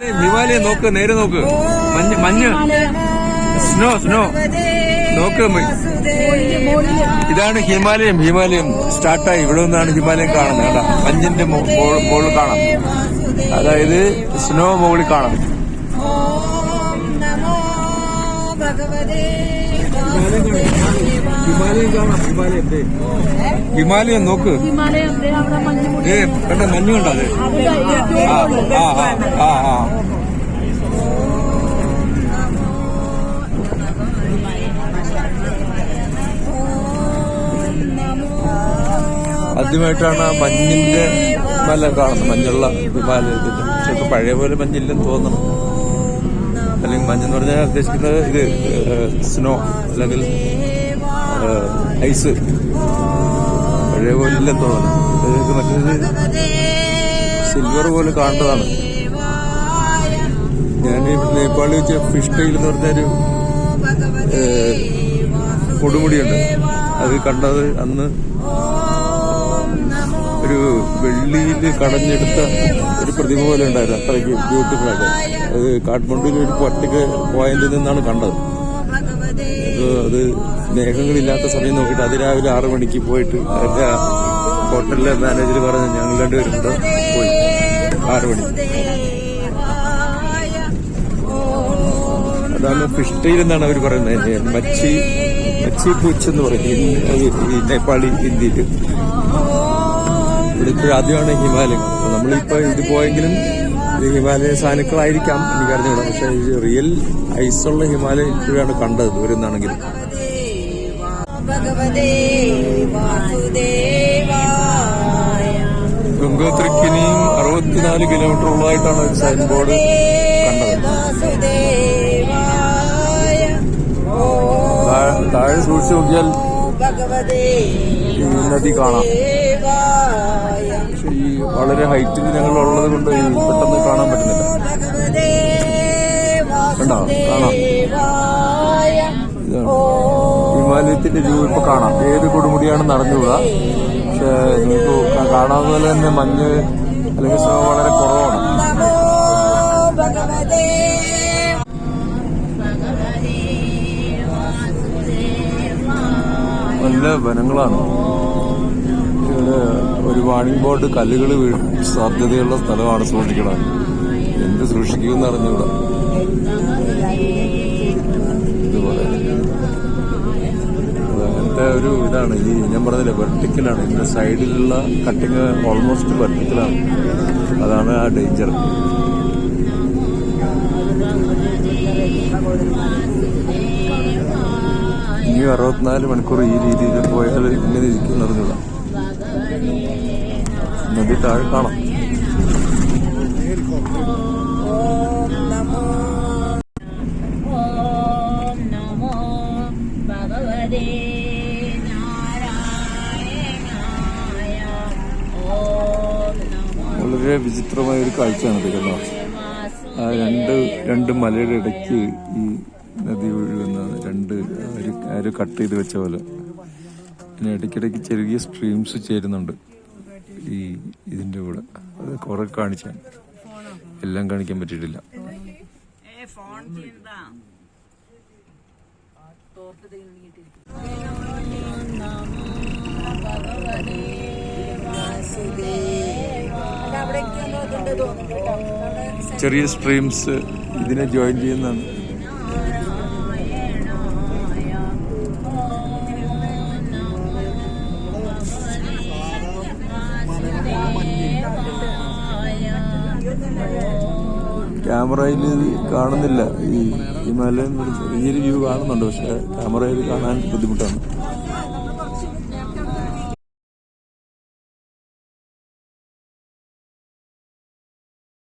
ഹിമാലയം നോക്ക്, നേരെ നോക്ക്. മഞ്ഞ് സ്നോ നോക്ക്. ഇതാണ് ഹിമാലയം സ്റ്റാർട്ടായി. ഇവിടെ നിന്നാണ് ഹിമാലയം കാണുന്നത്. കേട്ടാ, മഞ്ഞിന്റെ മുകളിൽ കാണാം. അതായത് സ്നോ മുകളിൽ കാണാം. ഹിമാലയം കാണാം. ഹിമാലയം നോക്ക്. കണ്ട മഞ്ഞ് കണ്ട അത്. ആദ്യമായിട്ടാണ് ആ മഞ്ഞിന്റെ മല കാണുന്നത്. മഞ്ഞുള്ള ഹിമാലയത്തിന്റെ. പക്ഷെ ഇപ്പൊ പഴയ പോലെ മഞ്ഞില്ലെന്ന് തോന്നണം. അല്ലെങ്കിൽ മഞ്ഞെന്ന് പറഞ്ഞാൽ ഉദ്ദേശിക്കുന്നത് ഇത് സ്നോ അല്ലെങ്കിൽ ഐസ്. പഴയ പോലെ ഇല്ലെന്ന് തോന്നണം. ഇത് മറ്റൊരു സിൽവർ പോലെ കാണേണ്ടതാണ്. ഞാൻ നേപ്പാളിൽ വെച്ച ഫിഷ് ടെയിൽ എന്ന് പറഞ്ഞൊരു കൊടുമുടിയുണ്ട്. അത് കണ്ടത് അന്ന് ഒരു വെള്ളിയിൽ കടഞ്ഞെടുത്ത ഒരു പ്രതിമ പോലെ ഉണ്ടായിരുന്നു. അത്രയ്ക്ക് ബ്യൂട്ടിഫുൾ ആയിട്ട്. അത് കാഠ്മണ്ഡുവിൽ ഒരു പർട്ടിക്കുലർ പോയിന്റിൽ നിന്നാണ് കണ്ടത്. അത് മേഘങ്ങളില്ലാത്ത സമയം നോക്കിയിട്ട് അതിരാവിലെ 6 മണിക്ക് പോയിട്ട് അതിന്റെ ഹോട്ടലിലെ മാനേജർ പറഞ്ഞ് ഞങ്ങൾ രണ്ടുപേരും കൂടെ പോയി. 6 മണി. അതാണ് ഫിഷ് ടെയിൽ എന്നാണ് അവർ പറയുന്നത്. മച്ചി പൂച്ച് എന്ന് പറയും ഈ നേപ്പാളി ഹിന്ദിയിൽ. ഇവിടെ ഇപ്പോഴും ആദ്യമാണ് ഹിമാലയം. അപ്പൊ നമ്മളിപ്പോ ഇത് പോയെങ്കിലും ഹിമാലയ സാനുക്കളായിരിക്കാം, എനിക്കറിഞ്ഞൂടാ. പക്ഷെ ഈ റിയൽ ഐസുള്ള ഹിമാലയം ഇപ്പോഴാണ് കണ്ടത് ദൂരെ നിന്നാണെങ്കിലും. ഗംഗോത്രിക്കിനിയും 64 കിലോമീറ്റർ ഉള്ളതായിട്ടാണ് ഒരു സൈൻ ബോർഡ് കണ്ടത്. താഴെ സൂക്ഷിച്ച് നോക്കിയാൽ ഈ നദി കാണാം. പക്ഷെ ഈ വളരെ ഹൈറ്റിൽ ഞങ്ങൾ ഉള്ളത് കൊണ്ട് ഈ പെട്ടെന്ന് കാണാൻ പറ്റുന്നില്ല. കണ്ടോ? കാണാം. ഹിമാലയത്തിന്റെ വ്യൂ ഇപ്പൊ കാണാം. ഏത് കൊടുമുടിയാണെന്ന് അറിഞ്ഞുകൂടാ. പക്ഷെ നിങ്ങൾക്ക് കാണാവുന്ന പോലെ തന്നെ മഞ്ഞ് അല്ലെങ്കിൽ സ്നോ വളരെ കുറവാണ്. നല്ല വനങ്ങളാണ്. ഒരു വാണിംഗ് ബോർഡ് കല്ലുകൾ വീഴാൻ സാധ്യതയുള്ള സ്ഥലമാണ്, സൂക്ഷിക്കണം. എന്ത് സൂക്ഷിക്കുമെന്ന് അറിഞ്ഞൂടാ. ഇതുപോലെ അങ്ങനത്തെ ഒരു ഇതാണ്. ഈ ഞാൻ പറഞ്ഞില്ല, വെർട്ടിക്കലാണ്. ഇതിന്റെ സൈഡിലുള്ള കട്ടിങ് ഓൾമോസ്റ്റ് വെർട്ടിക്കലാണ്. അതാണ് ആ ഡേഞ്ചർ. ഇനി 64 മണിക്കൂർ ഈ രീതിയിൽ പോയാൽ ഇങ്ങനെ ഇരിക്കും അറിഞ്ഞൂടാ. നദി താഴെ കാണാം. വളരെ വിചിത്രമായ ഒരു കാഴ്ചയാണ് ഇത്. കേട്ടോ, ആ രണ്ട് മലയുടെ ഇടയ്ക്ക് ഈ നദി ഒഴുകുന്ന ഒരു കട്ട് ചെയ്ത് വെച്ച പോലെ. പിന്നെ ഇടയ്ക്കിടയ്ക്ക് ചെറിയ സ്ട്രീംസ് ചേരുന്നുണ്ട് ഈ ഇതിന്റെ കൂടെ. അത് കുറെ കാണിച്ചാൽ എല്ലാം കാണിക്കാൻ പറ്റിയിട്ടില്ല. ചെറിയ സ്ട്രീംസ് ഇതിനെ ജോയിൻ ചെയ്യുന്നതാണ്. ക്യാമറയിൽ കാണുന്നില്ല. ഈ ഹിമാലയം ചെറിയൊരു വ്യൂ കാണുന്നുണ്ട്, പക്ഷെ ക്യാമറയിൽ കാണാൻ ബുദ്ധിമുട്ടാണ്.